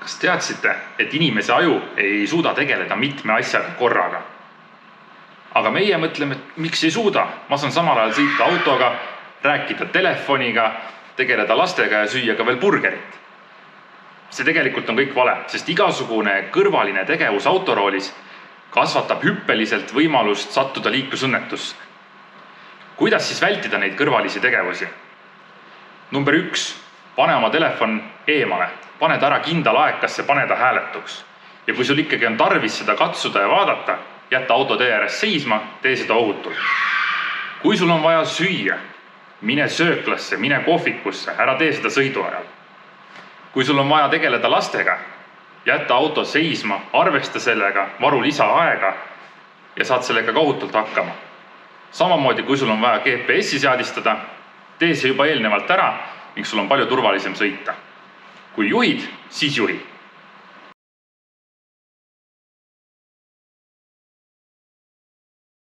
Kas teadsite, et inimese aju ei suuda tegeleda mitme asjaga korraga? Aga meie mõtleme, et miks ei suuda? Ma saan samal ajal sõita autoga, rääkida telefoniga, tegeleda lastega ja süüa ka veel burgerit. See tegelikult on kõik vale, sest igasugune kõrvaline tegevus autoroolis kasvatab hüppeliselt võimalust sattuda liiklusõnnetusse. Kuidas siis vältida neid kõrvalisi tegevusi? Number 1. Pane oma telefon eemale. Pane ta ära kindal aekasse, pane ta hääletuks. Ja kui sul ikkagi on tarvis seda katsuda ja vaadata, jätta auto tee ääres seisma, tee seda ohutult. Kui sul on vaja süüa, mine sööklasse, mine kohvikusse, ära tee seda sõidu ajal. Kui sul on vaja tegeleda lastega, jätta auto seisma, arvesta sellega, varu lisaaega ja saad sellega ka ohutult hakkama. Samamoodi, kui sul on vaja GPS-i seadistada, tee see juba eelnevalt ära ning sul on palju turvalisem sõita. Kui juhid, siis juhi.